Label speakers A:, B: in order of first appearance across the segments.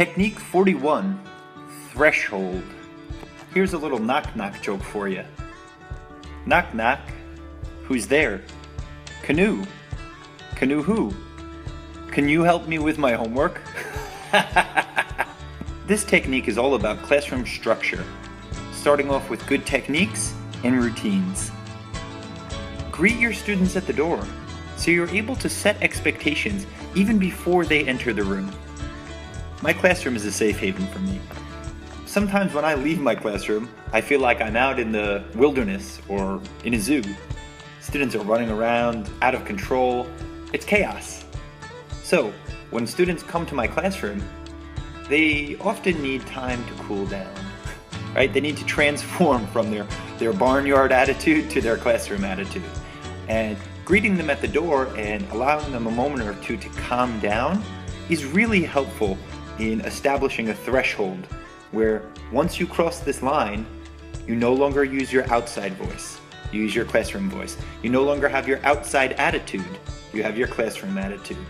A: Technique 41, threshold. Here's a little knock-knock joke for you. Knock knock, who's there? Canoe. Canoe who? Can you help me with my homework? This technique is all about classroom structure, starting off with good techniques and routines. Greet your students at the door, so you're able to set expectations even before they enter the room. My classroom is a safe haven for me. Sometimes when I leave my classroom, I feel like I'm out in the wilderness or in a zoo. Students are running around, out of control. It's chaos. So, when students come to my classroom, they often need time to cool down, right? They need to transform from their barnyard attitude to their classroom attitude. And greeting them at the door and allowing them a moment or two to calm down is really helpful in establishing a threshold where once you cross this line, you no longer use your outside voice. You use your classroom voice. You no longer have your outside attitude. You have your classroom attitude.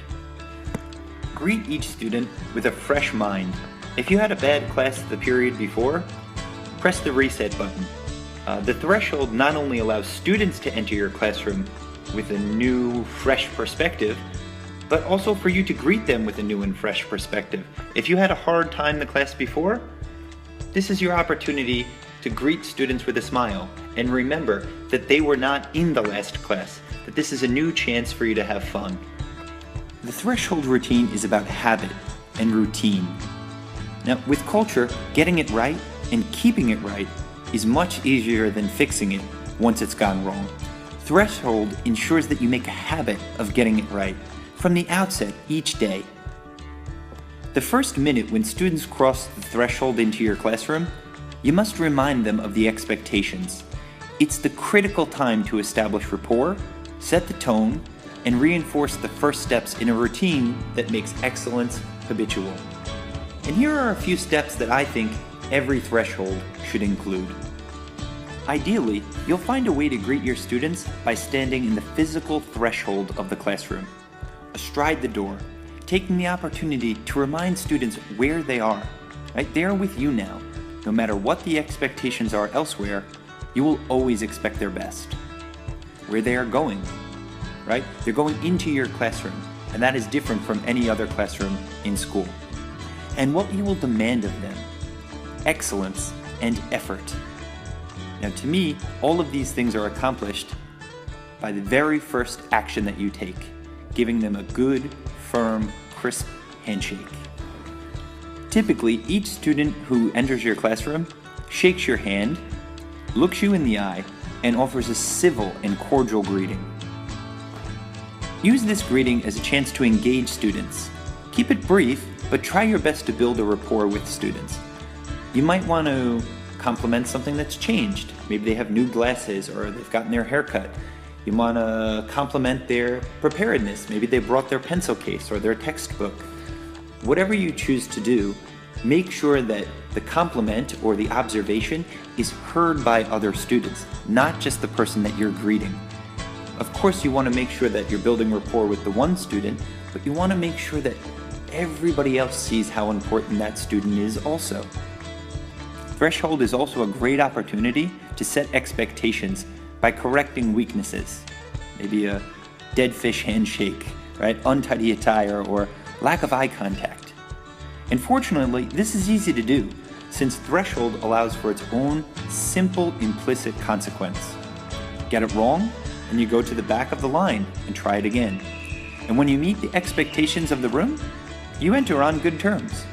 A: Greet each student with a fresh mind. If you had a bad class the period before, press the reset button. The threshold not only allows students to enter your classroom with a new, fresh perspective, but also for you to greet them with a new and fresh perspective. If you had a hard time the class before, this is your opportunity to greet students with a smile and remember that they were not in the last class, that this is a new chance for you to have fun. The threshold routine is about habit and routine. Now, with culture, getting it right and keeping it right is much easier than fixing it once it's gone wrong. Threshold ensures that you make a habit of getting it right from the outset each day. The first minute when students cross the threshold into your classroom, you must remind them of the expectations. It's the critical time to establish rapport, set the tone, and reinforce the first steps in a routine that makes excellence habitual. And here are a few steps that I think every threshold should include. Ideally, you'll find a way to greet your students by standing in the physical threshold of the classroom, astride the door, taking the opportunity to remind students where they are. Right? They are with you now. No matter what the expectations are elsewhere, you will always expect their best. Where they are going, right? They're going into your classroom, and that is different from any other classroom in school. And what you will demand of them, excellence and effort. Now, to me, all of these things are accomplished by the very first action that you take, giving them a good, firm, crisp handshake. Typically, each student who enters your classroom shakes your hand, looks you in the eye, and offers a civil and cordial greeting. Use this greeting as a chance to engage students. Keep it brief, but try your best to build a rapport with students. You might want to compliment something that's changed. Maybe they have new glasses or they've gotten their hair cut. You want to compliment their preparedness. Maybe they brought their pencil case or their textbook. Whatever you choose to do, make sure that the compliment or the observation is heard by other students, not just the person that you're greeting. Of course, you want to make sure that you're building rapport with the one student, but you want to make sure that everybody else sees how important that student is also. Threshold is also a great opportunity to set expectations by correcting weaknesses. Maybe a dead fish handshake, right? Untidy attire or lack of eye contact. And fortunately, this is easy to do since threshold allows for its own simple implicit consequence. Get it wrong, and you go to the back of the line and try it again. And when you meet the expectations of the room, you enter on good terms.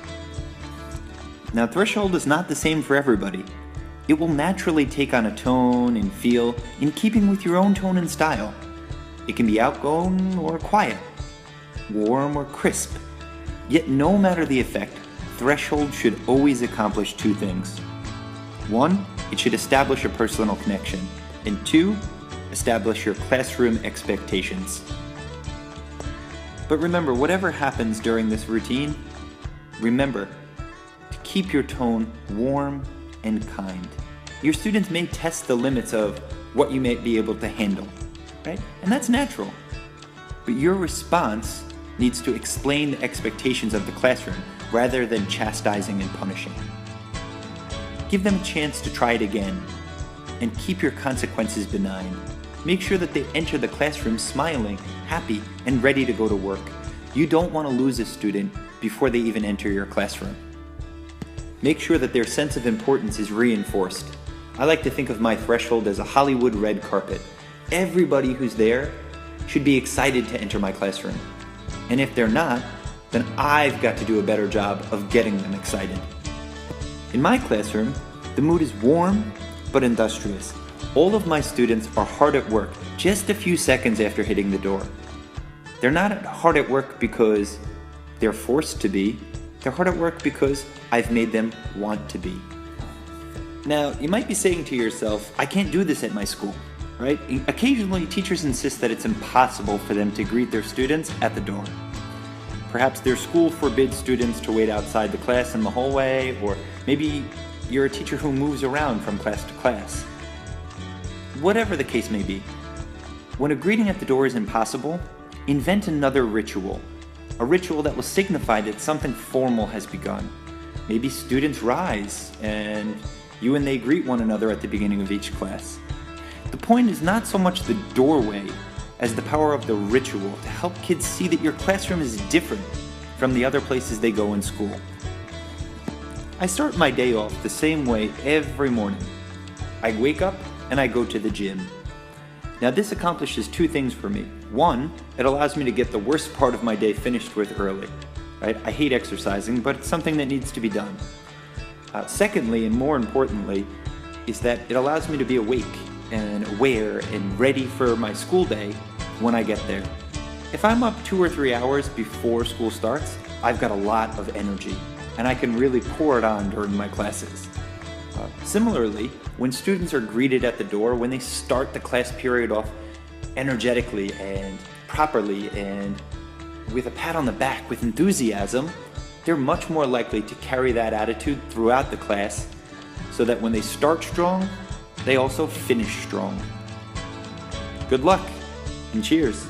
A: Now, threshold is not the same for everybody. It will naturally take on a tone and feel in keeping with your own tone and style. It can be outgoing or quiet, warm or crisp. Yet no matter the effect, threshold should always accomplish two things. One, it should establish a personal connection. And two, establish your classroom expectations. But remember, whatever happens during this routine, remember to keep your tone warm and kind. Your students may test the limits of what you may be able to handle, right? And that's natural. But your response needs to explain the expectations of the classroom rather than chastising and punishing. Give them a chance to try it again, and keep your consequences benign. Make sure that they enter the classroom smiling, happy, and ready to go to work. You don't want to lose a student before they even enter your classroom. Make sure that their sense of importance is reinforced. I like to think of my threshold as a Hollywood red carpet. Everybody who's there should be excited to enter my classroom. And if they're not, then I've got to do a better job of getting them excited. In my classroom, the mood is warm but industrious. All of my students are hard at work just a few seconds after hitting the door. They're not hard at work because they're forced to be. They're hard at work because I've made them want to be. Now, you might be saying to yourself, I can't do this at my school, right? Occasionally, teachers insist that it's impossible for them to greet their students at the door. Perhaps their school forbids students to wait outside the class in the hallway, or maybe you're a teacher who moves around from class to class. Whatever the case may be, when a greeting at the door is impossible, invent another ritual. A ritual that will signify that something formal has begun. Maybe students rise and you and they greet one another at the beginning of each class. The point is not so much the doorway as the power of the ritual to help kids see that your classroom is different from the other places they go in school. I start my day off the same way every morning. I wake up and I go to the gym. Now this accomplishes two things for me. One, it allows me to get the worst part of my day finished with early. Right? I hate exercising, but it's something that needs to be done. Secondly, and more importantly, is that it allows me to be awake and aware and ready for my school day when I get there. If I'm up 2 or 3 hours before school starts, I've got a lot of energy, and I can really pour it on during my classes. Similarly, when students are greeted at the door, when they start the class period off energetically and properly and with a pat on the back, with enthusiasm, they're much more likely to carry that attitude throughout the class so that when they start strong, they also finish strong. Good luck and cheers.